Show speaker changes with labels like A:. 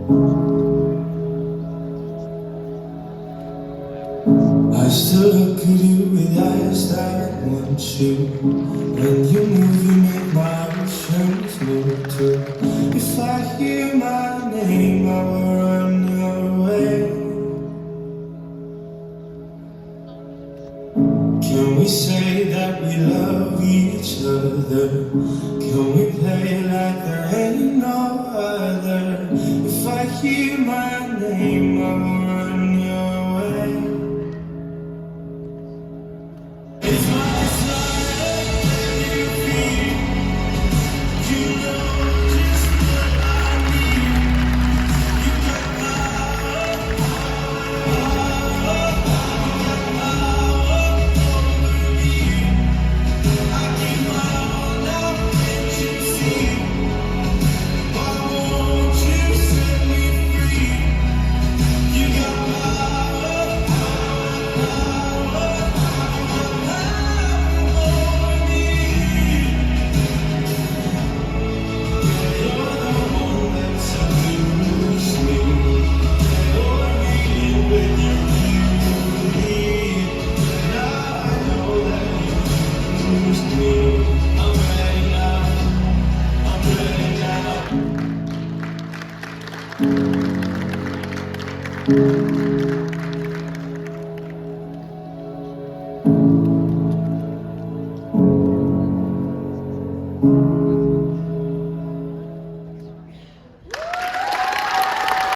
A: I still look at you with eyes that want you. When you move, you make my emotions move too. If I hear my name, I will run your way. Can we say that we love each other? Can we play like there ain't no other? If I hear my name, I will run your way. It's my desire when you feel, you know just what I need. You got power, over me. I give my all now, can't you see? Why won't you set me free? You got power, over me. You're the one that seduces me. You're me with your beauty. Now I know that you used me. I'm ready now. I'm ready now.